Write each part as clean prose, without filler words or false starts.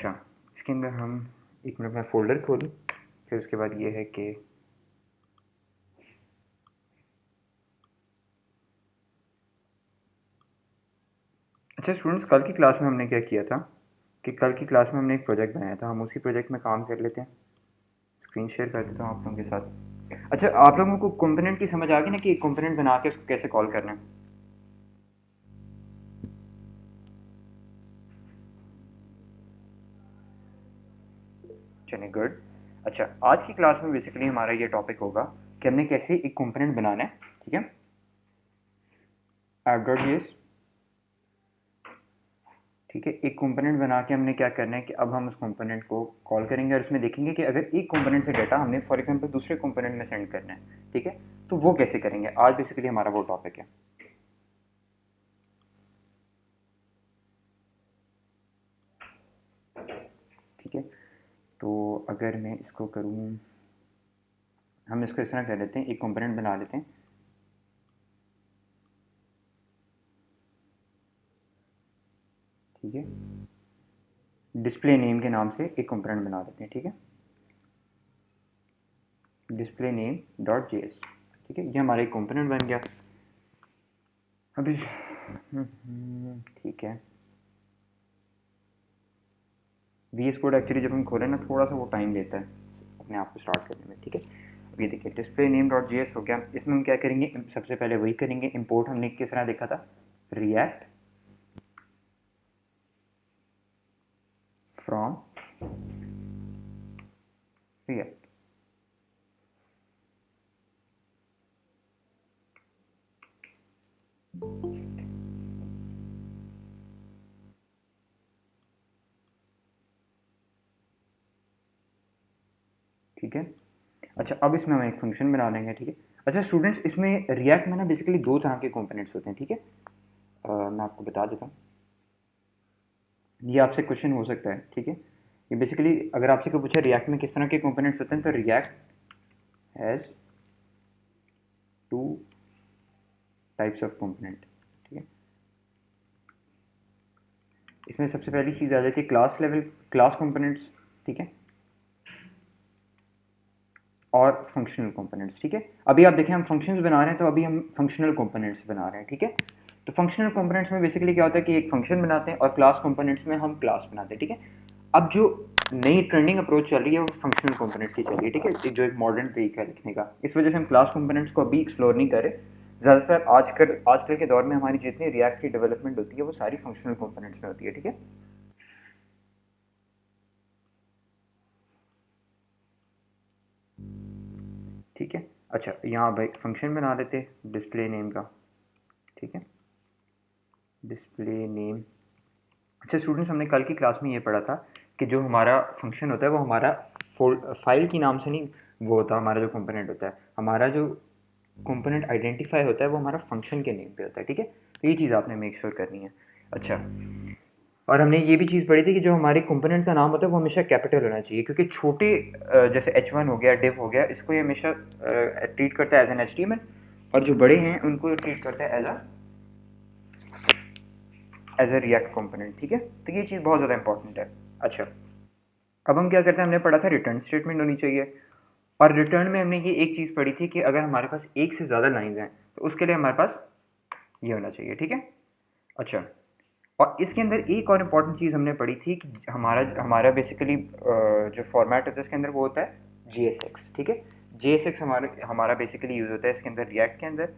अच्छा, इसके अंदर हम एक मिनट में फ़ोल्डर खोलूँ, फिर उसके बाद ये है कि अच्छा स्टूडेंट्स, कल की क्लास में हमने क्या किया था कि कल की क्लास में हमने एक प्रोजेक्ट बनाया था। हम उसी प्रोजेक्ट में काम कर लेते हैं। स्क्रीन शेयर कर देता हूँ आप लोगों के साथ। अच्छा, आप लोगों को कंपोनेंट की समझ आ गई ना कि एक कंपोनेंट बना के उसको कैसे कॉल करना है? चलिए गुड। अच्छा, आज की क्लास में बेसिकली हमारा ये टॉपिक होगा कि हमने कैसे एक कंपोनेंट बनाना है। ठीक है, app.js। ठीक है, एक कंपोनेंट बना के हमने क्या करना है कि अब हम उस कंपोनेंट को कॉल करेंगे और उसमें देखेंगे कि अगर एक कंपोनेंट से डाटा हमने फॉर एग्जांपल दूसरे कंपोनेंट में सेंड करना है, ठीक है, तो वो कैसे करेंगे। आज बेसिकली हमारा वो टॉपिक है। ठीक है, तो अगर मैं इसको करूँ, हम इसको इस तरह कर लेते हैं, एक कंपोनेंट बना लेते हैं। ठीक है, डिस्प्ले नेम के नाम से एक कंपोनेंट बना लेते हैं। ठीक है, display name dot J S. ठीक है, ये हमारा एक कंपोनेंट बन गया। अभी ठीक है, वी एस कोड एक्चुअली जब हम खोलें ना, थोड़ा सा वो टाइम लेता है अपने आप को स्टार्ट करने में। ठीक है, अब ये देखिए display name dot G S हो गया। इसमें हम क्या करेंगे, सबसे पहले वही करेंगे, इंपोर्ट हमने किस तरह देखा था, रिएक्ट फ्रॉम रिएक्ट। ठीक है, अच्छा अब इसमें हम एक फंक्शन बना लेंगे। ठीक है, अच्छा स्टूडेंट्स, इसमें रिएक्ट में ना बेसिकली दो तरह के कंपोनेंट्स होते हैं। ठीक है, मैं आपको बता देता हूँ, ये आपसे क्वेश्चन हो सकता है। ठीक है, ये बेसिकली अगर आपसे कोई पूछे रिएक्ट में किस तरह के कंपोनेंट्स होते हैं, तो react has two types of component. ठीक है, इसमें सबसे पहली चीज़ आ जाती है क्लास लेवल क्लास कंपोनेंट्स। ठीक है, और फंक्शनल कंपोनेंट्स। ठीक है, अभी आप देखें हम फंक्शंस बना रहे हैं, तो अभी हम फंक्शनल कंपोनेंट्स बना रहे हैं। ठीक है, तो फंक्शनल कंपोनेंट्स में बेसिकली क्या होता है कि एक फंक्शन बनाते हैं और क्लास कंपोनेंट्स में हम क्लास बनाते हैं। ठीक है, अब जो नई ट्रेंडिंग अप्रोच चल रही है वो फंक्शनल कंपोनेंट्स की चल रही है। ठीक है, जो एक मॉडर्न तरीका है लिखने का, इस वजह से हम क्लास कंपोनेंट्स को अभी एक्सप्लोर नहीं कर रहे। ज़्यादातर आजकल के दौर में हमारी जितनी रिएक्ट की डेवलपमेंट होती है वो सारी फंक्शनल कंपोनेंट्स में होती है। ठीक है, ठीक है, अच्छा यहाँ भाई फंक्शन बना लेते हैं डिस्प्ले नेम का। ठीक है, डिस्प्ले नेम। अच्छा स्टूडेंट्स, हमने कल की क्लास में ये पढ़ा था कि जो हमारा फंक्शन होता है वो हमारा फाइल के नाम से नहीं, वो होता है हमारा जो कंपोनेंट होता है, हमारा जो कंपोनेंट आइडेंटिफाई होता है वो हमारा फंक्शन के नेम पे होता है। ठीक है, तो ये चीज़ आपने मेक श्योर करनी है। अच्छा, और हमने ये भी चीज़ पढ़ी थी कि जो हमारे कंपोनेंट का नाम होता है वो हमेशा कैपिटल होना चाहिए, क्योंकि छोटे जैसे H1 हो गया, div हो गया, इसको ये हमेशा ट्रीट करता है एज एन HTML, और जो बड़े हैं उनको ट्रीट करता है एज अ रिएक्ट कंपोनेंट। ठीक है, तो ये चीज़ बहुत ज़्यादा इंपॉर्टेंट है। अच्छा, अब हम क्या करते हैं, हमने पढ़ा था रिटर्न स्टेटमेंट होनी चाहिए, और रिटर्न में हमने ये एक चीज़ पढ़ी थी कि अगर हमारे पास एक से ज़्यादा लाइंस हैं तो उसके लिए हमारे पास ये होना चाहिए। ठीक है, अच्छा, और इसके अंदर एक और इम्पॉर्टेंट चीज़ हमने पढ़ी थी कि हमारा हमारा बेसिकली जो फॉर्मेट होता है इसके अंदर वो होता है JSX। ठीक है, JSX हमारा हमारा बेसिकली यूज़ होता है इसके अंदर रिएक्ट के अंदर।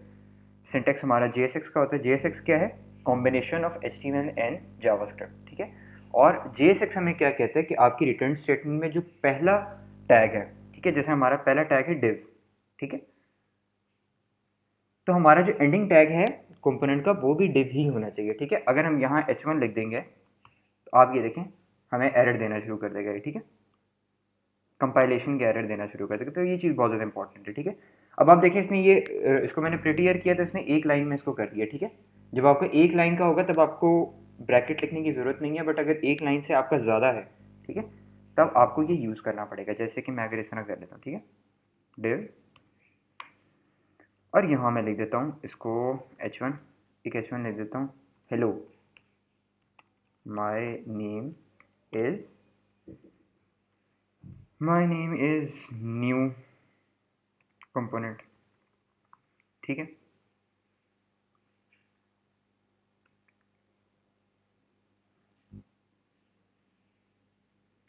सिंटेक्स हमारा JSX का होता है। JSX क्या है, combination of HTML and JavaScript. ठीक है, और JSX हमें क्या कहता है कि आपकी रिटर्न स्टेटमेंट में जो पहला टैग है, ठीक है, जैसे हमारा पहला टैग है div। ठीक है, तो हमारा जो एंडिंग टैग है कंपोनेंट का वो भी div ही होना चाहिए। ठीक है, अगर हम यहाँ H1 लिख देंगे तो आप ये देखें हमें एरर देना शुरू कर देगा ये। ठीक है, कंपाइलेशन के एरर देना शुरू कर देगा, तो ये चीज़ बहुत ज़्यादा इंपॉर्टेंट है। ठीक है, अब आप देखें इसने ये इसको मैंने प्रिटियर किया तो इसने एक लाइन में इसको कर दिया। ठीक है, जब आपको एक लाइन का होगा तब आपको ब्रैकेट लिखने की ज़रूरत नहीं है, बट अगर एक लाइन से आपका ज़्यादा है, ठीक है, तब आपको ये यूज़ करना पड़ेगा। जैसे कि मैं अगर इस तरह कर लेता हूँ, ठीक है, डिव, और यहाँ मैं लिख देता हूँ इसको H1, एक H1 लिख देता हूँ, hello my name is my name is new component, ठीक है।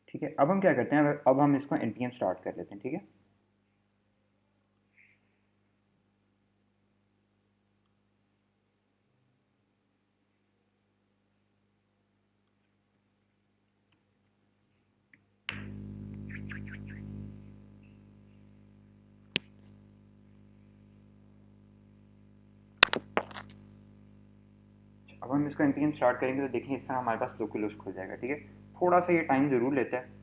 ठीक है, अब हम क्या करते हैं, अब हम इसको npm स्टार्ट कर लेते हैं, ठीक है। अब हम इसको npm स्टार्ट करेंगे तो देखिए इस तरह हमारे पास लोकल होस्ट खुल जाएगा, ठीक है। थोड़ा सा ये टाइम ज़रूर लेता है।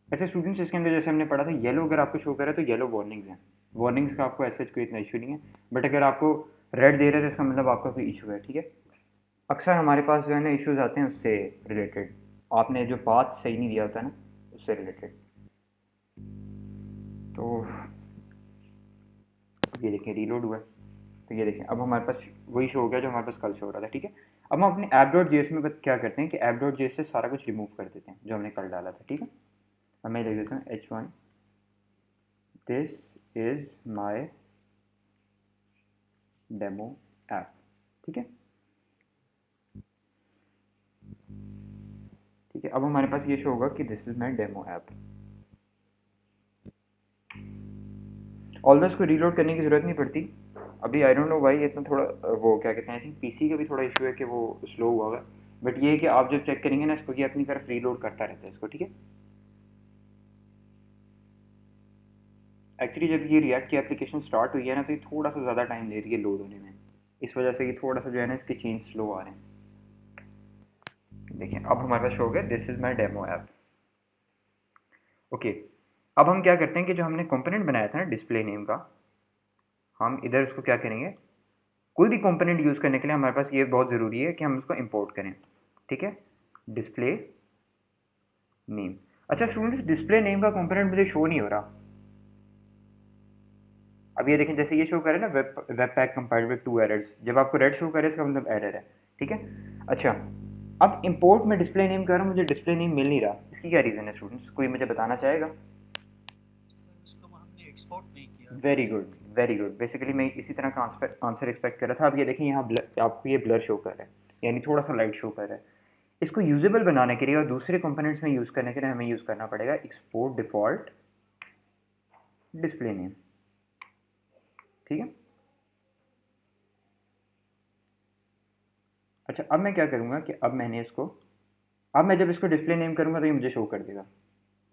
अच्छा स्टूडेंट्स, इसके अंदर जैसे हमने पढ़ा था, येलो अगर आपको शो करे तो येलो वार्निंग्स हैं। वार्निंग्स का आपको ऐसा कोई इतना इशू नहीं है, बट अगर आपको रेड दे रहे हैं तो इसका मतलब आपका कोई इशू है, ठीक है। अक्सर हमारे पास जो है ना इश्यूज आते हैं उससे रिलेटेड, आपने जो पाथ सही नहीं दिया होता है ना, उससे रिलेटेड। तो ये देखें रीलोड हुआ है, तो ये देखें अब हमारे पास वही शो हो गया जो हमारे पास कल शो हो रहा था, ठीक है। अब हम अपने ऐप डॉट जेएस में क्या करते हैं कि ऐप डॉट जेएस से सारा कुछ रिमूव कर देते हैं जो हमने कल डाला था, ठीक है। अब मैं लिख देता हूँ h1 this is my demo app, ठीक है। ठीक है, अब हमारे पास ये शो होगा कि this is my demo app. Always इसको रीलोड करने की ज़रूरत नहीं पड़ती अभी। आई डोंट नो वाई इतना थोड़ा वो क्या कहते हैं, आई थिंक पीसी का भी थोड़ा इशू है कि वो स्लो हुआ होगा, बट ये है कि आप जब चेक करेंगे ना इसको, ये अपनी तरफ रीलोड करता रहता है इसको, ठीक है। एक्चुअली जब ये रिएक्ट की एप्लीकेशन स्टार्ट हुई है ना, तो ये थोड़ा सा ज़्यादा टाइम ले रही है लोड होने में, इस वजह से ये थोड़ा सा जो है ना इसके चेंज स्लो आ रहे हैं। देखिए अब हमारे पास शो हो गया this is my demo app, okay. अब हम क्या करते हैं कि जो हमने कंपोनेंट बनाया था ना डिस्प्ले नेम का, हम इधर उसको क्या करेंगे, कोई भी कंपोनेंट यूज़ करने के लिए हमारे पास ये बहुत ज़रूरी है कि हम उसको इंपोर्ट करें, ठीक है। Display name. अच्छा स्टूडेंट्स, डिस्प्ले नेम का कंपोनेंट मुझे शो नहीं हो रहा। अब ये देखें जैसे ये शो करे ना web pack compiled with 2 errors, जब आपको रेड शो करे इसका मतलब एरर है, ठीक है। अच्छा अब इंपोर्ट में डिस्प्ले नेम कर रहा हूँ, मुझे डिस्प्ले नेम मिल नहीं रहा, इसकी क्या रीज़न है स्टूडेंट्स, कोई मुझे बताना चाहेगा। उसको हमने एक्सपोर्ट नहीं किया। Very good, very good. Basically मैं इसी तरह का आंसर एक्सपेक्ट कर रहा था। अब ये देखिए यहाँ आपको ये ब्लर शो कर रहा है, यानी थोड़ा सा लाइट शो कर रहा है। इसको यूजेबल बनाने के लिए और दूसरे कंपोनेंट्स में यूज़ करने के लिए हमें यूज़ करना पड़ेगा एक्सपोर्ट डिफ़ॉल्ट डिस्प्ले नेम, ठीक है। अच्छा अब मैं क्या करूँगा कि अब मैंने इसको, अब मैं जब इसको डिस्प्ले नेम करूँगा तो ये मुझे शो कर देगा,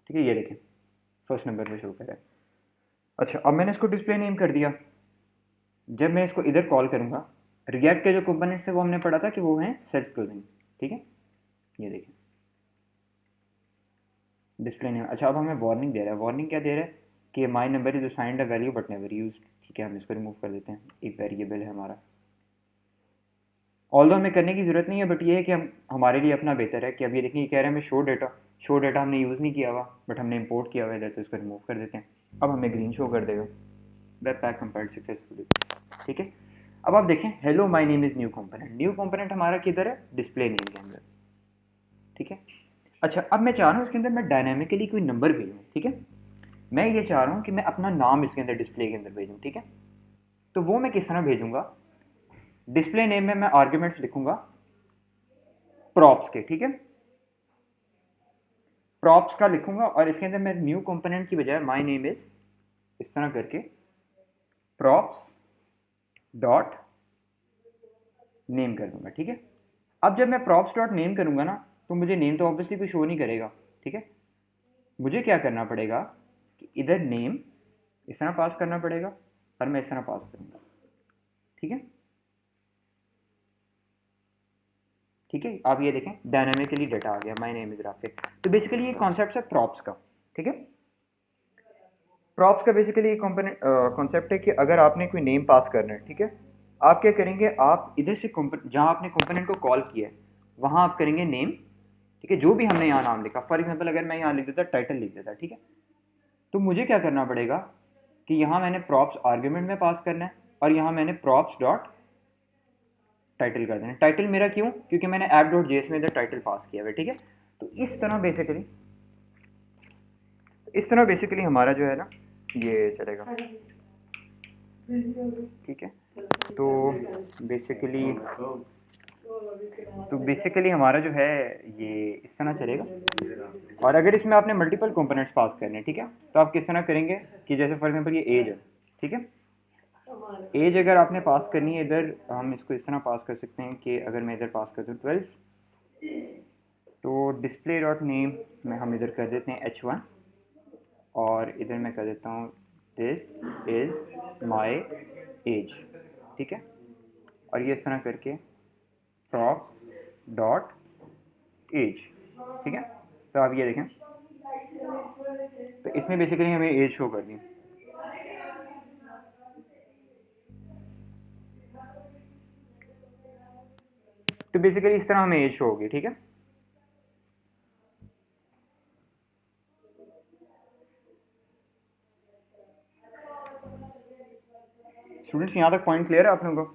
ठीक है। ये देखें फर्स्ट नंबर पे शो कर रहा है। अच्छा अब मैंने इसको डिस्प्ले नेम कर दिया, जब मैं इसको इधर कॉल करूँगा, रिएक्ट के जो कंपोनेंट्स है वो हमने पढ़ा था कि वो हैं सेल्फ क्लोजिंग, ठीक है। ये देखें डिस्प्ले नेम। अच्छा अब हमें वार्निंग दे रहा है, वार्निंग क्या दे रहा है कि my number is assigned a value but never use, ठीक है। हम इसको रिमूव कर देते हैं, एक वेरिएबल है हमारा, ऑल्दो हमें करने की ज़रूरत नहीं है, बट ये है कि हम हमारे लिए अपना बेहतर है कि अब ये देखिए कह रहे हैं हमें शो डेटा हमने यूज़ नहीं किया हुआ बट हमने इंपोर्ट किया हुआ है इधर, तो इसको रिमूव कर देते हैं। अब हमें ग्रीन शो कर देगा, वेब पैक कंपाइल्ड सक्सेसफुली, ठीक है। अब आप देखें hello my name is new component, new component हमारा किधर है, डिस्प्ले नेम के अंदर, ठीक है। अच्छा अब मैं चाह रहा हूँ इसके अंदर मैं डायनामिकली कोई नंबर भेजूँ, ठीक है। मैं ये चाह रहा हूँ कि मैं अपना नाम इसके अंदर डिस्प्ले के अंदर भेजूँ, ठीक है। तो वो मैं किस तरह भेजूँगा, डिस्प्ले नेम में मैं आर्ग्यूमेंट्स लिखूँगा प्रॉप्स के, ठीक है। प्रॉप्स का लिखूंगा और इसके अंदर मैं न्यू कंपोनेंट की बजाय माय नेम इज इस तरह करके प्रॉप्स डॉट नेम कर दूंगा, ठीक है। अब जब मैं प्रॉप्स डॉट नेम करूंगा ना, तो मुझे नेम तो ऑब्वियसली कोई शो नहीं करेगा, ठीक है। मुझे क्या करना पड़ेगा कि इधर नेम इस तरह पास करना पड़ेगा और मैं इस तरह पास करूंगा, ठीक है। ठीक है आप ये देखें डायनामिकली डाटा आ गया माय नेम इज राफिक। तो बेसिकली ये कॉन्सेप्ट है प्रॉप्स का, ठीक है। प्रॉप्स का बेसिकली एक कॉम्पोनेंट कॉन्सेप्ट है कि अगर आपने कोई नेम पास करना है, ठीक है, आप क्या करेंगे, आप इधर से जहाँ आपने कंपोनेंट को कॉल किया है वहाँ आप करेंगे नेम, ठीक है। जो भी हमने यहाँ नाम लिखा, फॉर एग्जांपल अगर मैं यहाँ लिख देता टाइटल लिख देता, ठीक है, तो मुझे क्या करना पड़ेगा कि यहाँ मैंने प्रॉप्स आर्ग्यूमेंट में पास करना है और यहाँ मैंने प्रॉप्स डॉट टाइटल कर देना। टाइटल मेरा क्यों, क्योंकि मैंने ऐप डॉट जेएस में इधर टाइटल पास किया हुआ है, ठीक है। तो इस तरह बेसिकली हमारा जो है ना ये चलेगा, ठीक है। तो बेसिकली हमारा जो है ये इस तरह चलेगा। और अगर इसमें आपने मल्टीपल कंपोनेंट्स पास करने हैं, ठीक है, तो आप किस तरह करेंगे कि जैसे फॉर एग्जांपल ये एज है, ठीक है। एज अगर आपने पास करनी है इधर, हम इसको इस तरह पास कर सकते हैं कि अगर मैं इधर पास कर दूँ 12, तो डिस्प्ले डॉट नेम में हम इधर कर देते हैं h1, और इधर मैं कर देता हूँ दिस इज़ माई एज, ठीक है। और ये इस तरह करके प्रॉप्स डॉट एज, ठीक है। तो आप ये देखें, तो इसने बेसिकली हमें एज शो कर दी। तो बेसिकली इस तरह हमें एज शो होगी, ठीक है। स्टूडेंट्स यहाँ तक पॉइंट क्लियर है आप लोगों को?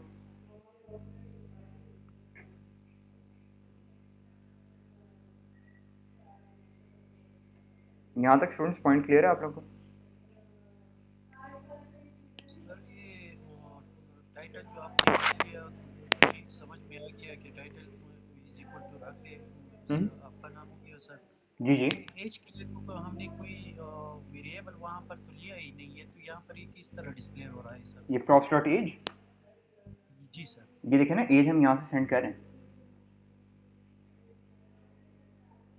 यहाँ तक स्टूडेंट्स पॉइंट क्लियर है आप लोगों को? सर ये टाइटल जो आपने लिख लिया, ये समझ में आ गया कि टाइटल इज इक्वल टू रखे आपका नाम हो गया सर। जी जी। एज के लिए तो हमने कोई वेरिएबल वहाँ पर तो लिया ही नहीं है, तो यहाँ पर ये किस तरह डिस्प्ले हो रहा है सर? ये प्रॉप्स डॉट एज, जी सर। ये देखें ना, एज हम यहाँ से सेंड कर रहे हैं,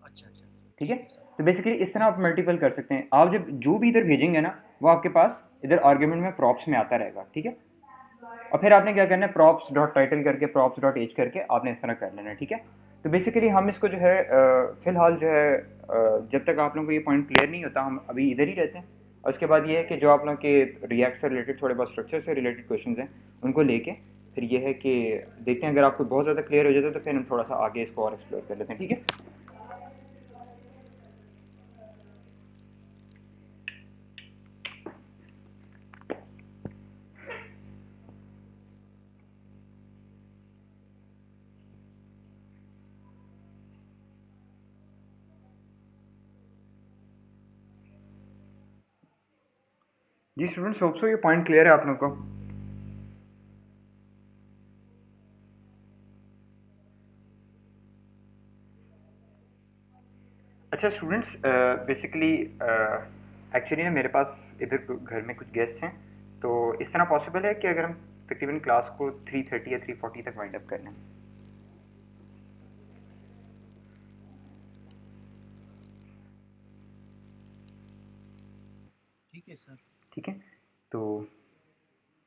अच्छा अच्छा, ठीक है। सर। तो बेसिकली इस तरह आप मल्टीपल कर सकते हैं। आप जब जो भी इधर भेजेंगे ना, वो आपके पास इधर आर्ग्यूमेंट में प्रॉप्स में आता रहेगा, ठीक है। और फिर आपने क्या करना है, प्रॉप्स डॉट टाइटल करके प्रॉप्स डॉट एज करके आपने इस तरह कर लेना है, ठीक है। तो बेसिकली हम इसको जो है फिलहाल जो है जब तक आप लोगों को ये पॉइंट क्लियर नहीं होता, हम अभी इधर ही रहते हैं। और उसके बाद ये है कि जो आप लोगों के रिएक्ट से रिलेटेड थोड़े बहुत स्ट्रक्चर से रिलेटेड क्वेश्चन हैं, उनको लेके फिर ये है कि देखते हैं, अगर आपको बहुत ज़्यादा क्लियर हो जाता है तो फिर हम थोड़ा सा आगे इसको और एक्सप्लोर कर लेते हैं, ठीक है। जी स्टूडेंट्स, होप सो ये पॉइंट क्लियर है आप लोगों को? अच्छा स्टूडेंट्स, बेसिकली एक्चुअली ना मेरे पास इधर घर में कुछ गेस्ट हैं, तो इस तरह पॉसिबल है कि अगर हम तकरीबन क्लास को 3:30 या 3:40 तक वाइंड अप कर लें? ठीक है सर। ठीक है। तो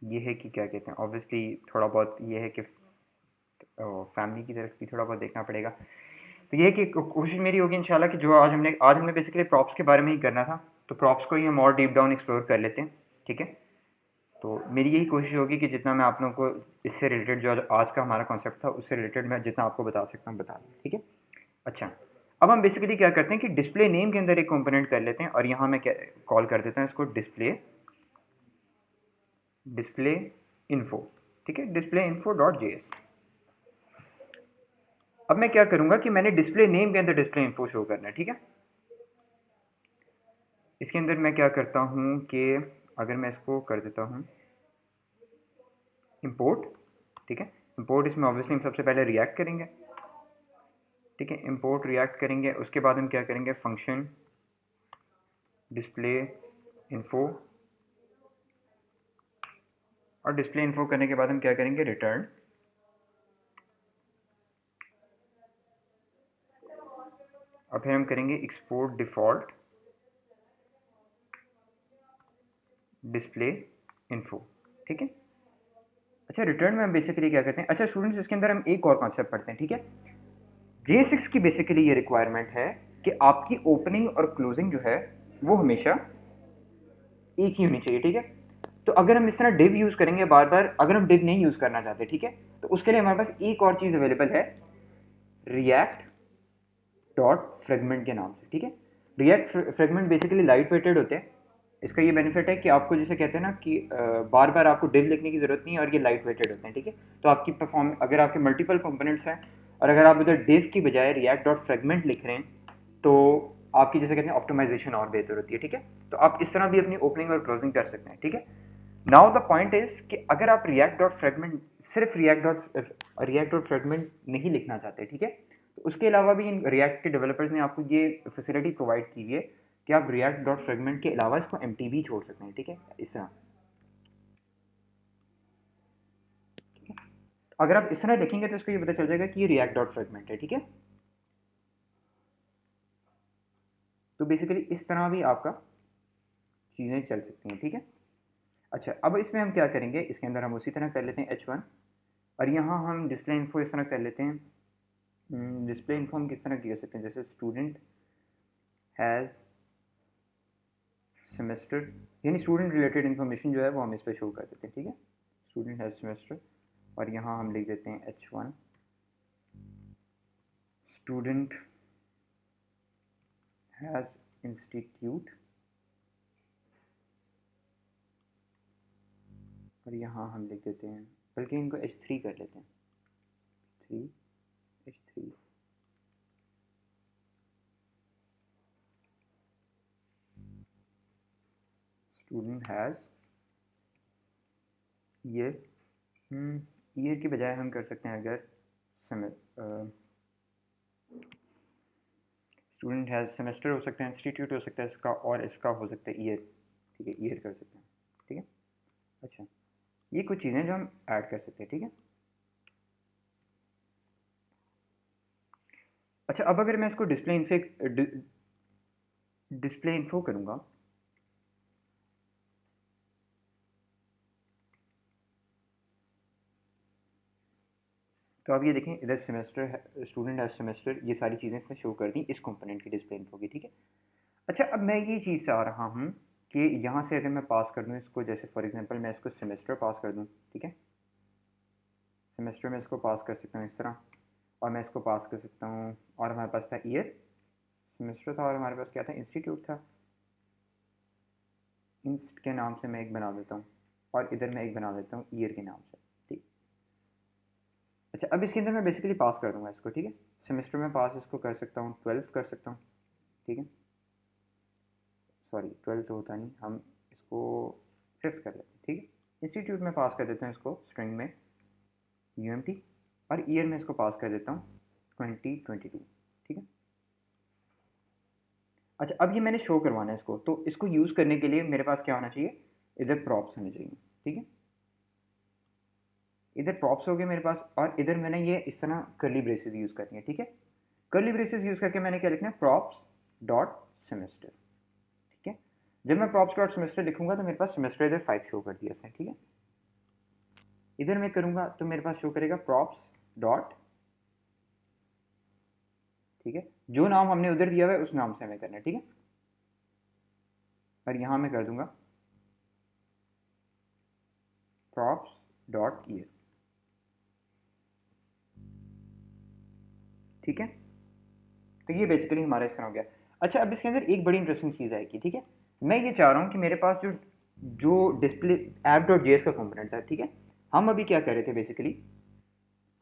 ये है कि क्या कहते हैं, ऑब्वियसली थोड़ा बहुत ये है कि फैमिली की तरफ भी थोड़ा बहुत देखना पड़ेगा। तो ये है कि कोशिश मेरी होगी इंशाल्लाह कि जो आज हमने बेसिकली प्रॉप्स के बारे में ही करना था, तो प्रॉप्स को ही हम और डीप डाउन एक्सप्लोर कर लेते हैं, ठीक है। तो मेरी यही कोशिश होगी कि जितना मैं आप लोगों को इससे रिलेटेड जो आज का हमारा कॉन्सेप्ट था उससे रिलेटेड मैं जितना आपको बता सकता हूँ बता दूँ, ठीक है। अच्छा, अब हम बेसिकली क्या करते हैं कि डिस्प्ले नेम के अंदर एक कंपोनेंट कर लेते हैं, और यहाँ मैं क्या कॉल कर देता हूँ इसको, डिस्प्ले इन्फो, ठीक है, डिस्प्ले इन्फो डॉट जेएस। अब मैं क्या करूंगा कि मैंने डिस्प्ले नेम के अंदर डिस्प्ले इन्फो शो करना है, ठीक है। इसके अंदर मैं क्या करता हूं कि अगर मैं इसको कर देता हूं इंपोर्ट, ठीक है। इंपोर्ट इसमें ऑब्वियसली हम सबसे पहले रिएक्ट करेंगे, ठीक है। इंपोर्ट रिएक्ट करेंगे, उसके बाद हम क्या करेंगे, फंक्शन डिस्प्ले इन्फो, और डिस्प्ले इन्फो करने के बाद हम क्या करेंगे, रिटर्न। और फिर हम करेंगे एक्सपोर्ट डिफॉल्ट डिस्प्ले इन्फो, ठीक है। अच्छा, रिटर्न में हम बेसिकली क्या करते हैं, अच्छा स्टूडेंट्स इसके अंदर हम एक और कॉन्सेप्ट पढ़ते हैं, ठीक है। J6 की बेसिकली ये रिक्वायरमेंट है कि आपकी ओपनिंग और क्लोजिंग जो है वो हमेशा एक ही होनी चाहिए, ठीक है। तो अगर हम इस तरह डिव यूज़ करेंगे बार बार, अगर हम डिव नहीं यूज़ करना चाहते, ठीक है, तो उसके लिए हमारे पास एक और चीज़ अवेलेबल है, रिएक्ट डॉट फ्रेगमेंट के नाम से, ठीक है। React fragment basically light weighted होते हैं। इसका ये बेनिफिट है कि आपको जैसे कहते हैं ना कि बार बार आपको डिव लिखने की ज़रूरत नहीं है, और ये लाइट वेटेड होते हैं, ठीक है। तो आपकी परफॉर्म अगर आपके मल्टीपल कंपोनेंट्स हैं और अगर आप उधर डिव की बजाय रिएक्ट डॉट फ्रेगमेंट लिख रहे हैं, तो आपकी जैसे कहते हैं ऑप्टिमाइजेशन और बेहतर होती है, ठीक है। तो आप इस तरह भी अपनी ओपनिंग और क्लोजिंग कर सकते हैं, ठीक है। नाउ द पॉइंट इज कि अगर आप रिएक्ट डॉट फ्रेगमेंट सिर्फ रिएक्ट डॉट फ्रेगमेंट नहीं लिखना चाहते, ठीक है, तो उसके अलावा भी इन रिएक्ट के डेवलपर्स ने आपको ये फैसिलिटी प्रोवाइड की है कि आप रिएक्ट डॉट फ्रेगमेंट के अलावा इसको एम्प्टी भी छोड़ सकते हैं, ठीक है, इस तरह। अगर आप इस तरह लिखेंगे तो इसको ये पता चल जाएगा कि ये रिएक्ट डॉट फ्रेगमेंट है, ठीक है। तो बेसिकली इस तरह भी आपका चीज़ें चल सकती हैं, ठीक है। अच्छा, अब इसमें हम क्या करेंगे, इसके अंदर हम उसी तरह कर लेते हैं H1, और यहाँ हम डिस्प्ले इन्फो इस तरह कर लेते हैं। डिस्प्ले इन्फो हम किस तरह की कर सकते हैं, जैसे स्टूडेंट हैज़ सेमेस्टर, यानी स्टूडेंट रिलेटेड इन्फॉर्मेशन जो है वो हम इस पर शो कर देते हैं, ठीक है। स्टूडेंट हैज़ सेमेस्टर, और यहाँ हम लिख देते हैं H1 स्टूडेंट हैज़ इंस्टीट्यूट, और यहाँ हम लिख देते हैं, बल्कि इनको H3 कर लेते हैं, 3 H3। Student has year, year की बजाय हम कर सकते हैं अगर स्टूडेंट हैज़ सेमेस्टर हो सकता है, इंस्टीट्यूट हो सकता है इसका, और इसका हो सकता है ईयर, ठीक है, ईयर कर सकते हैं, ठीक है। अच्छा, ये कुछ चीज़ें जो हम ऐड कर सकते हैं, ठीक है। अच्छा, अब अगर मैं इसको डिस्प्ले इन्फो करूँगा, तो आप ये देखें इधर सेमेस्टर है, स्टूडेंट हैज़ सेमेस्टर, ये सारी चीज़ें इसने शो कर दी इस कंपोनेंट की डिस्प्ले इन्फो की, ठीक है। अच्छा, अब मैं ये चीज़ चाह रहा हूँ कि यहाँ से अगर मैं पास कर दूँ इसको, जैसे फॉर एग्जांपल मैं इसको सेमेस्टर पास कर दूँ, ठीक है, सेमेस्टर में इसको पास कर सकता हूँ इस तरह, और मैं इसको पास कर सकता हूँ, और हमारे पास था ईयर, सेमेस्टर था, और हमारे पास क्या था, इंस्टीट्यूट था। इंस्ट के नाम से मैं एक बना देता हूँ, और इधर मैं एक बना देता हूँ ईयर के नाम से, ठीक। अच्छा, अब इसके अंदर मैं बेसिकली पास कर दूँगा इसको, ठीक है। सेमेस्टर में पास इसको कर सकता हूँ 12 कर सकता हूँ, ठीक है, सॉरी 12 तो होता नहीं, हम इसको 5th कर लेते हैं, ठीक है। इंस्टीट्यूट में पास कर देते हैं इसको स्ट्रिंग में UMT, और ईयर में इसको पास कर देता हूँ 2022, ठीक है। अच्छा, अब ये मैंने शो करवाना है इसको, तो इसको यूज़ करने के लिए मेरे पास क्या होना चाहिए, इधर प्रॉप्स होने चाहिए, ठीक है। इधर प्रॉप्स हो गए मेरे पास, और इधर मैंने ये इस तरह कर्ली ब्रेसेस यूज़ करनी है, ठीक है। कर्ली ब्रेसेस यूज़ करके मैंने क्या लिखना है, प्रॉप्स डॉट सेमेस्टर, ठीक है। जब मैं प्रॉप्स डॉट सेमेस्टर लिखूंगा तो मेरे पास सेमेस्टर इधर 5 शो कर दिया इसने, ठीक है। इधर मैं करूंगा तो मेरे पास शो करेगा प्रॉप्स डॉट, ठीक है, जो नाम हमने उधर दिया हुआ है उस नाम से हमें करना है, ठीक है। और यहां मैं कर दूंगा प्रॉप्स डॉट ईयर, ठीक है। तो ये बेसिकली हमारा इस तरह हो गया। अच्छा, अब इसके अंदर एक बड़ी इंटरेस्टिंग चीज़ आएगी, ठीक है। मैं ये चाह रहा हूँ कि मेरे पास जो जो डिस्प्ले ऐप डॉट जेएस का कंपोनेंट था, ठीक है, हम अभी क्या कर रहे थे, बेसिकली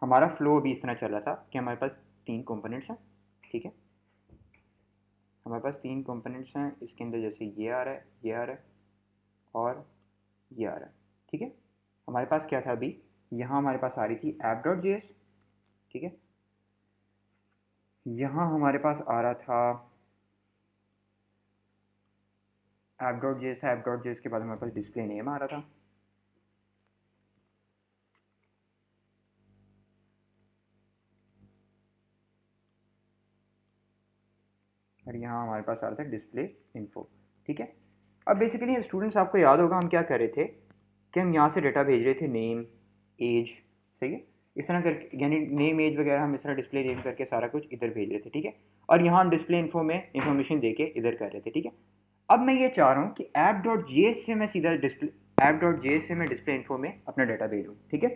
हमारा फ्लो अभी इस तरह चल रहा था कि हमारे पास 3 कंपोनेंट्स हैं, ठीक है। हमारे पास 3 कंपोनेंट्स हैं, इसके अंदर जैसे ये आ रहा है, ये आ रहा है, और ये आ रहा है, ठीक है। हमारे पास क्या था अभी, यहाँ हमारे पास आ रही थी ऐप डॉट जेएस, ठीक है। यहाँ हमारे पास आ रहा था ऐप डॉट जेएस था, ऐप डॉट जेएस के बाद हमारे पास डिस्प्ले नेम आ रहा था, और यहाँ हमारे पास आ रहा था डिस्प्ले इन्फो, ठीक है। अब बेसिकली स्टूडेंट्स आपको याद होगा हम क्या कर रहे थे कि हम यहाँ से डेटा भेज रहे थे, नेम, एज, सही है, इस तरह करके, यानी नेम एज वगैरह हम इस तरह डिस्प्ले नेम करके सारा कुछ इधर भेज रहे थे, ठीक है। और यहाँ हम डिस्प्ले इन्फो में इंफॉर्मेशन दे के इधर कर रहे थे, ठीक है। अब मैं ये चाह रहा हूँ कि ऐप डॉट जे से मैं सीधा डिस्प्ले ऐप डॉट जे से मैं डिस्प्ले इन्फो में अपना डाटा भेजूँ, ठीक है।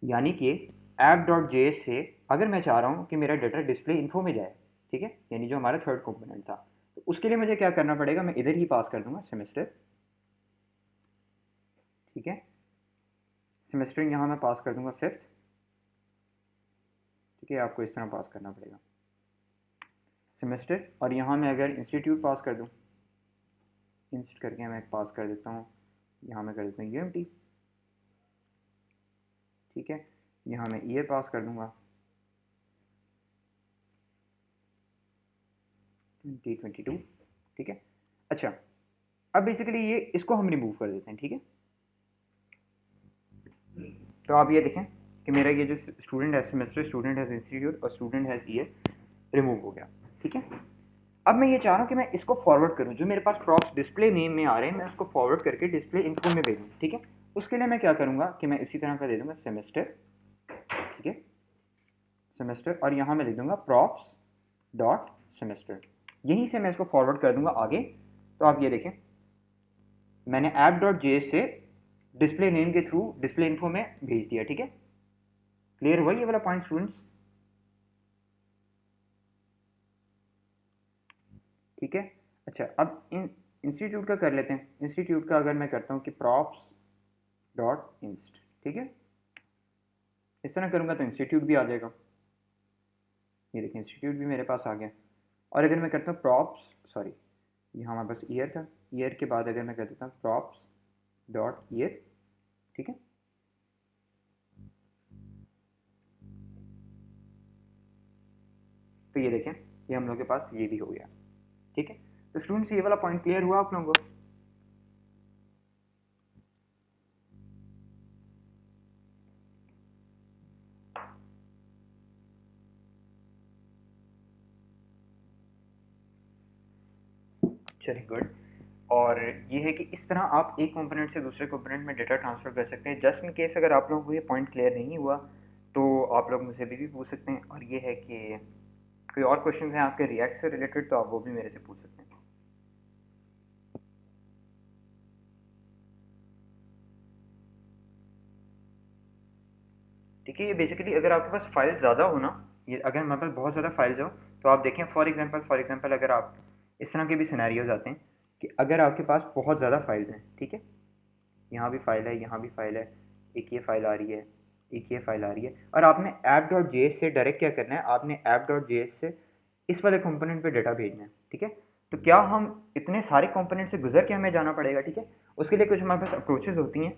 यानी कि ऐप डॉट जे से अगर मैं चाह रहा हूँ कि मेरा डाटा डिस्प्ले इन्फो में जाए, ठीक है, यानी जो हमारा थर्ड कंपोनेंट था, तो उसके लिए मुझे क्या करना पड़ेगा, मैं इधर ही पास कर दूंगा सेमेस्टर, ठीक है। सेमेस्टर यहाँ मैं पास कर दूंगा 5th, ठीक है, आपको इस तरह पास करना पड़ेगा। सेमेस्टर, और यहाँ मैं अगर इंस्टीट्यूट पास कर दूँ, इंस्ट करके मैं पास कर देता हूँ, यहाँ मैं कर देता हूँ UMT, ठीक है। यहाँ मैं ईयर पास कर दूँगा 2022, ठीक है। अच्छा, अब बेसिकली ये इसको हम रिमूव कर देते हैं, ठीक है। तो आप ये देखें कि मेरा ये जो स्टूडेंट है सेमेस्टर, स्टूडेंट हैज़ इंस्टीट्यूट और स्टूडेंट हैज़ ईयर रिमूव हो गया, ठीक है। अब मैं ये चाह रहा हूँ कि मैं इसको फॉरवर्ड करूँ, जो मेरे पास प्रॉप्स डिस्प्ले नेम में आ रहे हैं मैं उसको फॉरवर्ड करके डिस्प्ले इन्फो में भेजूँ, ठीक है। उसके लिए मैं क्या करूँगा कि मैं इसी तरह का दे दूँगा सेमेस्टर, ठीक है, सेमेस्टर, और यहाँ मैं लिख दूँगा प्रॉप्स डॉट सेमेस्टर, यहीं से मैं इसको फॉरवर्ड कर दूँगा आगे। तो आप ये देखें मैंने app.js से डिस्प्ले नेम के थ्रू डिस्प्ले इन्फो में भेज दिया, ठीक है। क्लियर हुआ ये वाला पॉइंट स्टूडेंट्स? ठीक है। अच्छा, अब इन इंस्टीट्यूट का कर लेते हैं। इंस्टीट्यूट का अगर मैं करता हूँ कि प्रॉप्स डॉट इंस्ट, ठीक है, इस तरह करूँगा तो इंस्टीट्यूट भी आ जाएगा। ये देखिए इंस्टीट्यूट भी मेरे पास आ गया। और अगर मैं करता हूँ प्रॉप्स, सॉरी यहाँ हमारे पास ईयर था, ईयर के बाद अगर मैं कर देता हूँ प्रॉप्स डॉट ईयर, ठीक है, तो ये देखें ये हम लोग के पास ये भी हो गया, ठीक है। तो स्टूडेंट्स ये वाला पॉइंट क्लियर हुआ आप लोगों को? चलिए गुड। और ये है कि इस तरह आप एक कंपोनेंट से दूसरे कंपोनेंट में डेटा ट्रांसफ़र कर सकते हैं। जस्ट इन केस अगर आप लोगों को ये पॉइंट क्लियर नहीं हुआ तो आप लोग मुझसे भी पूछ सकते हैं। और ये है कि कोई और क्वेश्चन हैं आपके रिएक्ट से रिलेटेड तो आप वो भी मेरे से पूछ सकते हैं। ठीक है, ये बेसिकली अगर आपके पास फाइल ज़्यादा हो ना, ये अगर हमारे पास बहुत ज़्यादा फाइल्स हो तो आप देखें फॉर एग्जांपल अगर आप इस तरह के भी सिनेरियोज आते हैं कि अगर आपके पास बहुत ज़्यादा फाइल्स हैं, ठीक है, यहाँ भी फाइल है, यहाँ भी फाइल है, एक ये फाइल आ रही है, एक ये फाइल आ रही है, और आपने app.js से डायरेक्ट क्या करना है, आपने app.js से इस वाले कंपोनेंट पे डाटा भेजना है, ठीक है। तो क्या हम इतने सारे कंपोनेंट से गुजर के हमें जाना पड़ेगा, ठीक है। उसके लिए कुछ हमारे पास अप्रोचेज होती हैं,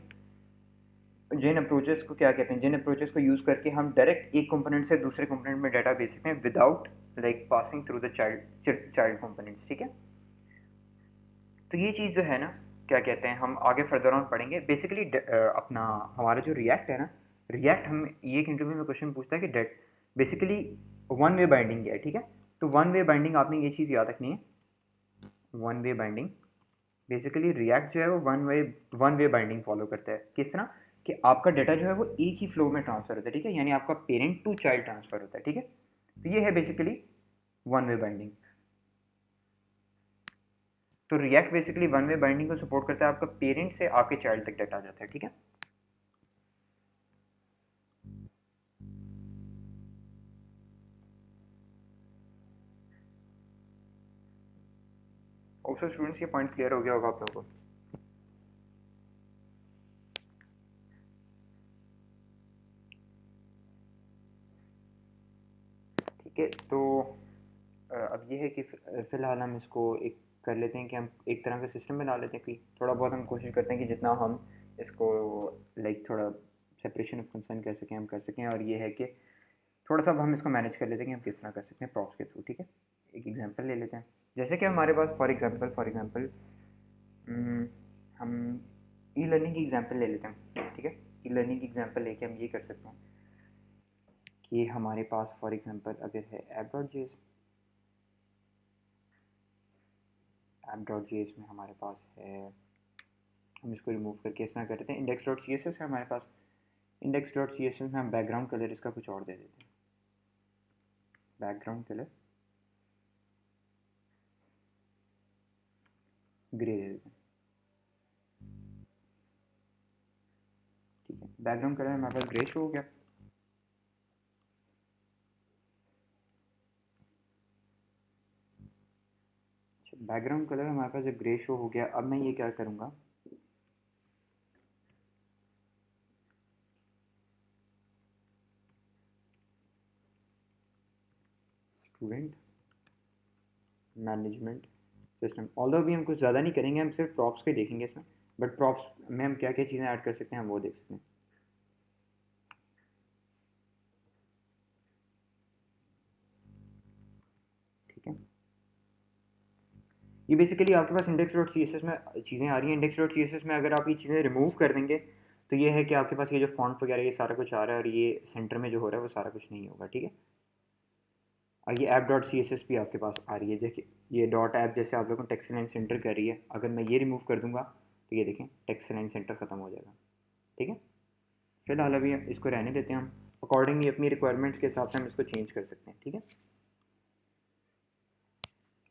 जिन अप्रोचेस को क्या कहते हैं, जिन अप्रोचेस को यूज़ करके हम डायरेक्ट एक कंपोनेंट से दूसरे कंपोनेंट में डाटा भेज सकते हैं without like passing through the child components, ठीक है। तो ये चीज़ जो है ना, क्या कहते हैं, हम आगे फर्दर ऑन पढ़ेंगे। बेसिकली अपना हमारा जो रिएक्ट है ना, रिएक्ट हम ये एक इंटरव्यू में क्वेश्चन पूछता है कि that basically one way binding क्या है, ठीक है। तो वन वे बाइंडिंग आपने ये चीज़ याद रखनी है, one way binding basically react जो है वो वन वे बाइंडिंग फॉलो करता है। किस तरह कि आपका डाटा जो है वो एक ही फ्लो में ट्रांसफर होता है, ठीक है, यानी आपका पेरेंट टू चाइल्ड ट्रांसफर होता है, ठीक है। तो ये है बेसिकली वन वे बाइंडिंग। तो react basically one way binding को सपोर्ट करता है, आपका पेरेंट से आपके चाइल्ड तक डाटा जाता है, ठीक है। ऑल्सो स्टूडेंट्स ये पॉइंट क्लियर हो गया होगा आप लोगों को? ठीक है, तो अब ये है कि फ़िलहाल हम इसको एक कर लेते हैं कि हम एक तरह का सिस्टम बना लेते हैं कि थोड़ा बहुत हम कोशिश करते हैं कि जितना हम इसको लाइक थोड़ा सेपरेशन ऑफ कंसर्न कह सकें हम कर सकें। और ये है कि थोड़ा सा अब हम इसको मैनेज कर लेते हैं कि हम किस तरह कर सकते हैं प्रॉप्स के थ्रू, ठीक है। एक एग्जांपल ले लेते हैं, जैसे कि हमारे पास फॉर एग्जांपल हम ई लर्निंग की एग्जांपल ले लेते हैं, ठीक है। ई लर्निंग की एग्जांपल लेके हम ये कर सकते हैं कि हमारे पास फॉर एग्जांपल अगर है ऐप.जेएस में हमारे पास है, हम इसको रिमूव करके इस तरह कर देते हैं, index.css है हमारे पास, index.css में हम बैकग्राउंड कलर इसका कुछ और दे देते हैं, बैकग्राउंड कलर ग्रे दे देते हैं, ठीक है। बैकग्राउंड कलर हमारे पास ग्रे शो हो गया। बैकग्राउंड कलर हमारे पास जब ग्रे शो हो गया, अब मैं ये क्या करूँगा, स्टूडेंट मैनेजमेंट सिस्टम। ऑल्दो अभी हम कुछ ज़्यादा नहीं करेंगे, हम सिर्फ प्रॉप्स के देखेंगे इसमें, बट प्रॉप्स में हम क्या क्या चीज़ें ऐड कर सकते हैं हम वो देख सकते हैं। ठीक है, ये बेसिकली आपके पास इंडेक्स डॉट सी एस एस में चीज़ें आ रही हैं। इंडेक्स डॉट सी एस एस में अगर आप ये चीज़ें रिमूव कर देंगे तो ये है कि आपके पास ये जो फॉन्ट वगैरह ये सारा कुछ आ रहा है और ये सेंटर में जो हो रहा है वो सारा कुछ नहीं होगा। ठीक है, और ये app dot C S S भी आपके पास आ रही है। देखिए ये डॉट ऐप जैसे आप लोगों को टेक्स्ट लाइन सेंटर कर रही है, अगर मैं ये रिमूव कर दूंगा तो ये देखें टेक्स्ट लाइन सेंटर ख़त्म हो जाएगा। ठीक है, फिलहाल अभी इसको रहने देते हैं, हम अकॉर्डिंगली अपनी रिक्वायरमेंट्स के हिसाब से हम इसको चेंज कर सकते हैं। ठीक है,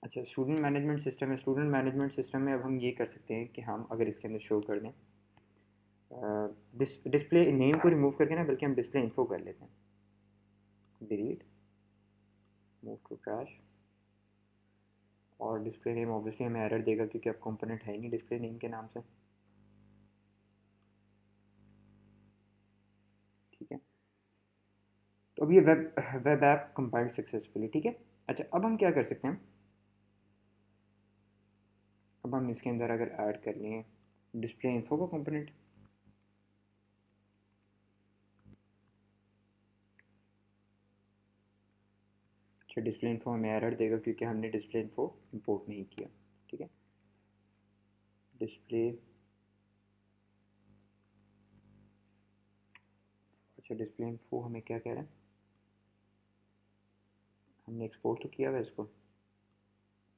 अच्छा स्टूडेंट मैनेजमेंट सिस्टम है। स्टूडेंट मैनेजमेंट सिस्टम में अब हम ये कर सकते हैं कि हम अगर इसके अंदर शो कर दें डिस्प्ले नेम को रिमूव करके ना, बल्कि हम डिस्प्ले इन्फो कर लेते हैं। डिलीट, मूव टू ट्रैश, और डिस्प्ले नेम ऑब्वियसली हमें एरर देगा क्योंकि अब कंपोनेंट है ही नहीं डिस्प्ले नेम के नाम से। ठीक है, तो अब ये वेब ऐप कंपाइल्ड सक्सेसफुली। ठीक है, अच्छा अब हम क्या कर सकते हैं, अब हम इसके अंदर अगर ऐड कर लें डिस्प्ले इन्फो का कंपोनेंट, अच्छा डिस्प्ले इन्फो हमें एरर देगा क्योंकि हमने डिस्प्ले इन्फो इंपोर्ट नहीं किया। ठीक है, डिस्प्ले, अच्छा डिस्प्ले इन्फो हमें क्या कह रहा है, हमने एक्सपोर्ट तो किया हुआ है इसको।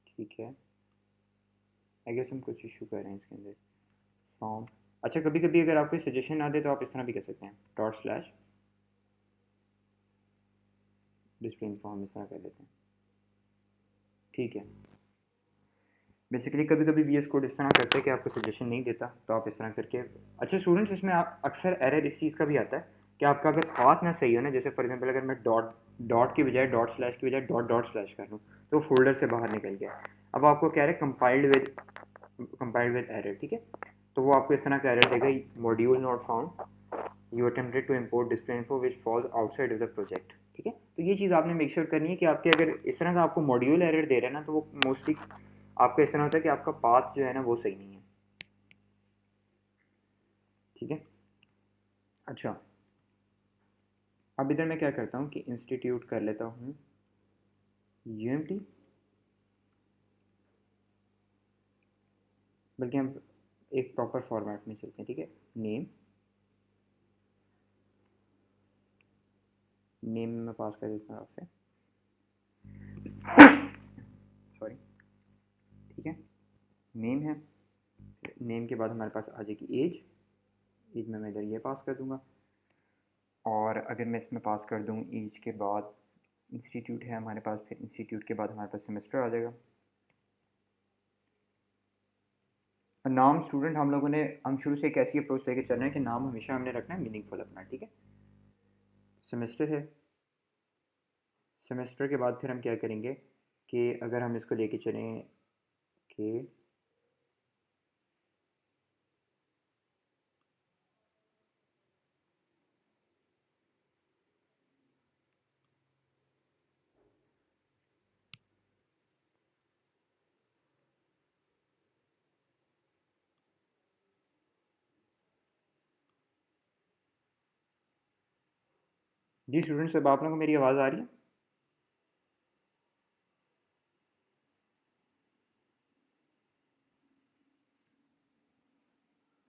ठीक है, आई गेस हम कुछ इशू कर रहे हैं इसके अंदर फ्रॉम। अच्छा कभी कभी अगर आपको सजेशन ना दे तो आप इस तरह भी कर सकते हैं, डॉट स्लैश डिस्प्ले इन्फो हम इस तरह कर लेते हैं। ठीक है, बेसिकली कभी कभी वी एस कोड इस तरह करता है कि आपको सजेशन नहीं देता, तो आप इस तरह करके। अच्छा स्टूडेंट्स इसमें आप अक्सर एरर इस चीज़ का भी आता है कि आपका अगर पाथ ना सही हो ना, जैसे फॉर एग्जांपल अगर मैं डॉट डॉट की बजाय डॉट स्लैश की बजाय डॉट डॉट स्लैश कर लूँ तो फोल्डर से बाहर निकल गया। अब आपको कह रहे हैं कंपाइल्ड विद एरर। ठीक है, तो वो आपको इस तरह का एरर देगा, module not found, you attempted to import display info which falls outside of the project. ठीक है, तो ये चीज़ आपने मेक श्योर करनी है कि आपके अगर इस तरह का आपको मॉड्यूल एरर दे रहे हैं ना, तो वो मोस्टली आपका इस तरह होता है कि आपका पाथ जो है ना वो सही नहीं है। ठीक है, अच्छा अब इधर मैं क्या करता हूँ कि इंस्टीट्यूट कर लेता हूँ यूएमटी, बल्कि हम एक प्रॉपर फॉर्मेट में चलते हैं। ठीक है, नेम, नेम में पास कर देता हूँ आपसे, सॉरी। ठीक है, नेम है, नेम के बाद हमारे पास आ जाएगी एज, एज में मैं इधर ये पास कर दूंगा, और अगर मैं इसमें पास कर दूँ एज के बाद इंस्टीट्यूट है हमारे पास, फिर इंस्टीट्यूट के बाद हमारे पास सेमेस्टर आ जाएगा। नाम स्टूडेंट हम शुरू से एक ऐसी अप्रोच लेके चल रहे हैं कि नाम हमेशा हमने रखना है मीनिंगफुल अपना। ठीक है, सेमेस्टर है, सेमेस्टर के बाद फिर हम क्या करेंगे कि अगर हम इसको लेके चलें कि जी स्टूडेंट्स, अब आप लोगों को मेरी आवाज़ आ रही है?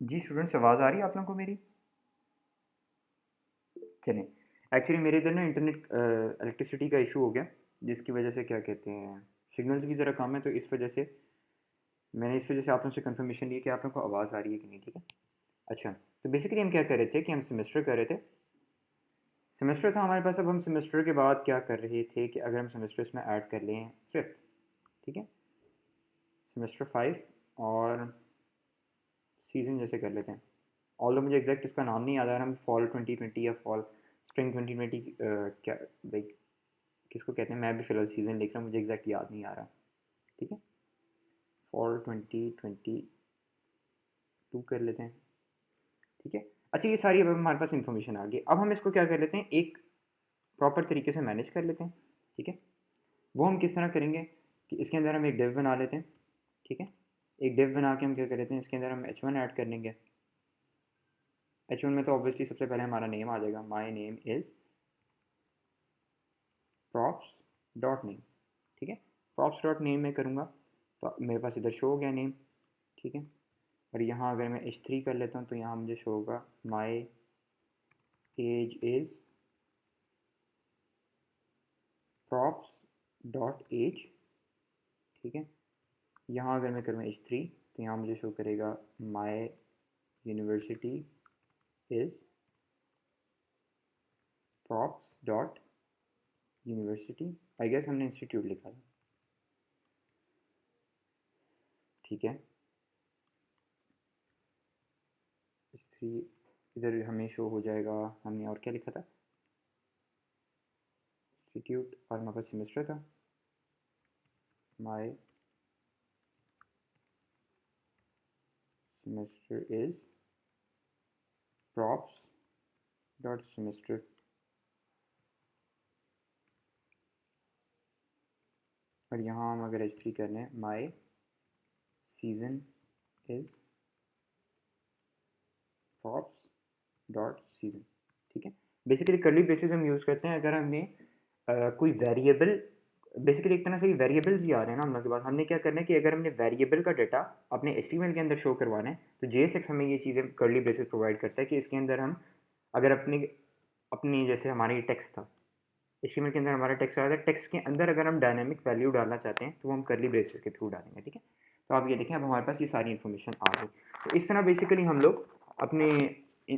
जी स्टूडेंट्स, आवाज़ आ रही है आप लोगों को मेरी? चलें, एक्चुअली मेरे इधर ना इंटरनेट इलेक्ट्रिसिटी का इशू हो गया, जिसकी वजह से क्या कहते हैं सिग्नल्स की ज़रा कम है, तो इस वजह से मैंने इस वजह से आप लोगों से कंफर्मेशन ली कि आप लोगों को आवाज़ आ रही है कि नहीं। ठीक है, अच्छा तो बेसिकली हम क्या कर रहे थे कि हम सेमेस्टर कर रहे थे, सेमेस्टर था हमारे पास। अब हम सेमेस्टर के बाद क्या कर रहे थे कि अगर हम सेमेस्टर इसमें ऐड कर लें फिफ्थ, ठीक है, सेमेस्टर 5 और सीज़न जैसे कर लेते हैं। ऑल्दो मुझे एग्जैक्ट इसका नाम नहीं याद आ रहा, हम फॉल 2020 या फॉल स्प्रिंग 2020 क्या लाइक किसको कहते हैं, मैं भी फिलहाल सीज़न लिख रहा हूँ, मुझे एग्जैक्ट याद नहीं आ रहा। ठीक है, फॉल 2022 कर लेते हैं। ठीक है, अच्छा ये सारी अब हमारे पास इन्फॉर्मेशन आ गई। अब हम इसको क्या कर लेते हैं, एक प्रॉपर तरीके से मैनेज कर लेते हैं। ठीक है, वो हम किस तरह करेंगे कि इसके अंदर हम एक डिव बना लेते हैं, ठीक है। एक डिव बना के हम क्या कर लेते हैं, इसके अंदर हम h1 ऐड कर लेंगे। h1 में तो ऑब्वियसली सबसे पहले हमारा नेम आ जाएगा, my name is props dot name, ठीक है। प्रॉप्स डॉट नेम में करूँगा तो मेरे पास इधर शो हो गया नेम, ठीक है। और यहाँ अगर मैं h3 कर लेता हूँ तो यहाँ मुझे शो होगा my age is props dot age, ठीक है। यहाँ अगर मैं करूँ h3 तो यहाँ मुझे शो करेगा my university is props dot university, I guess हमने इंस्टीट्यूट लिखा था, ठीक है। h3 इधर हमें शो हो जाएगा, हमने और क्या लिखा था, इंस्टीट्यूट, और हमारे पास सेमेस्टर था, my semester is props dot semester, और यहाँ हम अगर h3 कर लें my season is props dot season, ठीक है। बेसिकली कर्ली ब्रेसेस हम यूज़ करते हैं अगर हमने कोई वेरिएबल, बेसिकली एक तरह से वेरिएबल्स ही आ रहे हैं ना हम लोग के पास, हमने क्या करना है कि अगर हमने वेरिएबल का डाटा अपने HTML के अंदर शो करवाना है तो JSX हमें ये चीज़ें कर्ली ब्रेसेस प्रोवाइड करता है कि इसके अंदर हम अगर अपनी अपनी जैसे हमारी टेक्स्ट था, HTML के अंदर हमारा टेक्स्ट आया था, टेक्स्ट के अंदर अगर हम डायनामिक वैल्यू डालना चाहते हैं तो वो हम कर्ली ब्रेसेस के थ्रू डालेंगे, ठीक है। तो आप ये देखें अब हमारे पास ये सारी इन्फॉर्मेशन आ गई। तो इस तरह बेसिकली हम लोग अपने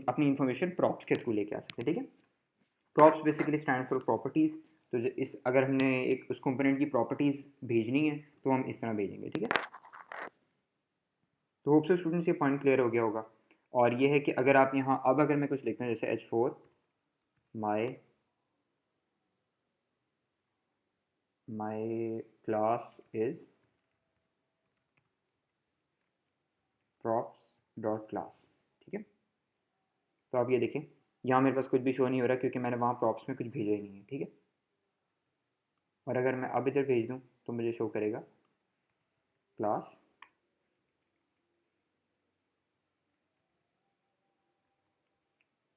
अपनी इन्फॉर्मेशन प्रॉप्स के थ्रू लेके आ सकते हैं, ठीक है। Props basically stand for properties, तो इस अगर हमने एक उस कंपोनेंट की प्रॉपर्टीज़ भेजनी है तो हम इस तरह भेजेंगे, ठीक है। तो होप सो स्टूडेंट्स ये पॉइंट क्लियर हो गया होगा। और ये है कि अगर आप यहाँ अब अगर मैं कुछ लिखता हूँ जैसे h4 my class is props dot class, ठीक है। तो आप ये देखें यहाँ मेरे पास कुछ भी शो नहीं हो रहा क्योंकि मैंने वहाँ प्रॉप्स में कुछ भेजा ही नहीं है, ठीक है। और अगर मैं अब इधर भेज दूँ तो मुझे शो करेगा क्लास,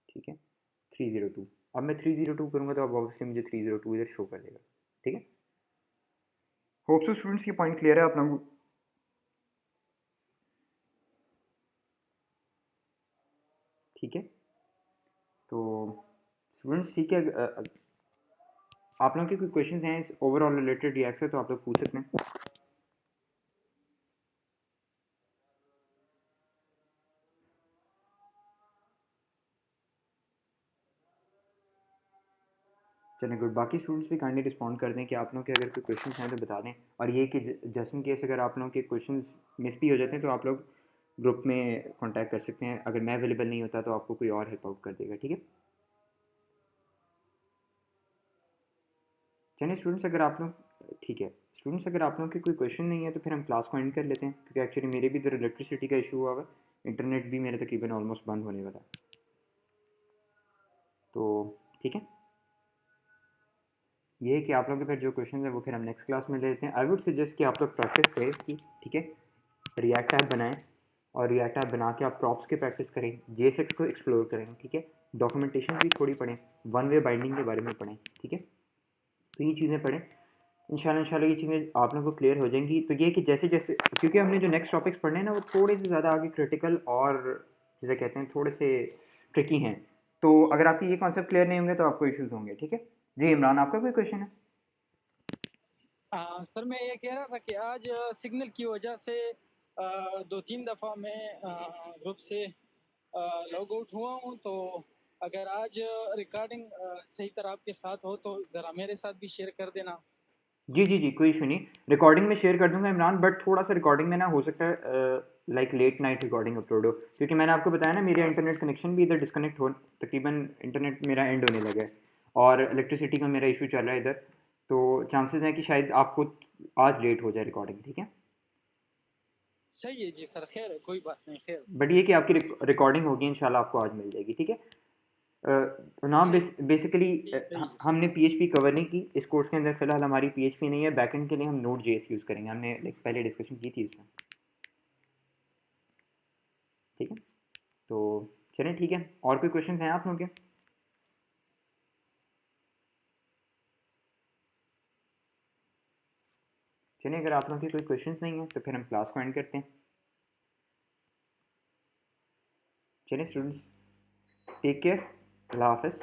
ठीक है, 302। अब मैं 302 करूँगा तो अब ऑब्वियसली मुझे 302 इधर शो कर देगा, ठीक है। होप सो स्टूडेंट्स ये पॉइंट क्लियर है आप लोगों को, ठीक है। तो स्टूडेंट्स ठीक है, आप लोगों के कोई क्वेश्चंस हैं इस ओवरऑल रिलेटेड रिएक्ट से तो आप लोग पूछ सकते हैं। चलिए गुड, बाकी स्टूडेंट्स भी काइंडली रिस्पॉन्ड कर दें कि आप लोगों के अगर कोई क्वेश्चंस हैं तो बता दें। और ये कि जस्ट इन केस अगर आप लोगों के क्वेश्चंस मिस भी हो जाते हैं तो आप लोग ग्रुप में कांटेक्ट कर सकते हैं, अगर मैं अवेलेबल नहीं होता तो आपको कोई और हेल्प आउट कर देगा, ठीक है। चलिए स्टूडेंट्स अगर आप लोग ठीक है, स्टूडेंट्स अगर आप लोगों के कोई क्वेश्चन नहीं है तो फिर हम क्लास को एंड कर लेते हैं क्योंकि एक्चुअली मेरे भी इधर इलेक्ट्रिसिटी का इशू हुआ हुआ है, इंटरनेट भी मेरा तकरीबन ऑलमोस्ट बंद होने वाला है, तो ठीक है। ये है कि आप लोगों के फिर जो क्वेश्चन है वो फिर हम नेक्स्ट क्लास में ले लेते हैं। आई वुड सजेस्ट कि आप लोग प्रैक्टिस करें इसकी, ठीक है। रिएक्ट ऐप बनाएं और रिएक्ट ऐप बना के आप प्रॉप्स की प्रैक्टिस करें, JSX को एक्सप्लोर करें, ठीक है। डॉक्यूमेंटेशन भी थोड़ी पढ़ें, वन वे बाइंडिंग के बारे में पढ़ें, ठीक है। तो ये चीज़ें पढ़ें, इंशाल्लाह ये चीज़ें आप लोगों को क्लियर हो जाएंगी। तो ये कि जैसे जैसे क्योंकि हमने जो नेक्स्ट टॉपिक्स पढ़ने हैं ना वो थोड़े से ज़्यादा आगे क्रिटिकल और जिसे कहते हैं थोड़े से ट्रिकी हैं, तो अगर आपके ये कॉन्सेप्ट क्लियर नहीं होंगे तो आपको इश्यूज होंगे, ठीक है। जी इमरान आपका कोई क्वेश्चन है? सर मैं ये कह रहा था कि आज सिग्नल की वजह से 2-3 दफ़ा मैं ग्रुप से लॉग आउट हुआ हूँ, तो अगर आज रिकॉर्डिंग सही तरह आपके साथ हो तो ज़रा मेरे साथ भी शेयर कर देना। जी जी जी, कोई इशू नहीं, रिकॉर्डिंग में शेयर कर दूंगा इमरान, बट थोड़ा सा रिकॉर्डिंग में ना हो सकता है like late night recording upload हो, क्योंकि मैंने आपको बताया ना मेरा इंटरनेट कनेक्शन भी इधर डिस्कनेक्ट हो, तकरीबन इंटरनेट मेरा एंड होने लगा है और इलेक्ट्रिसिटी का मेरा इशू चल रहा है इधर, तो चांसेस हैं कि शायद आपको आज लेट हो जाए रिकॉर्डिंग, ठीक है। सही है जी सर, खैर है, कोई बात नहीं, खैर। बट ये कि आपकी रिकॉर्डिंग होगी इंशाल्लाह आपको आज मिल जाएगी, ठीक है। ना बेसिकली यही हमने PHP कवर नहीं की इस कोर्स के अंदर। फिलहाल हमारी PHP नहीं है। बैकएंड के लिए हम Node.js यूज़ करेंगे। हमने पहले डिस्कशन की थी इसमें, ठीक है। तो चलें, ठीक है। और कोई क्वेश्चंस हैं आप लोगों के? चलिए, अगर आप लोगों के कोई क्वेश्चंस नहीं है तो फिर हम क्लास को एंड करते हैं। चलिए स्टूडेंट्स, टेक केयर, अल्लाह हाफ़िज़।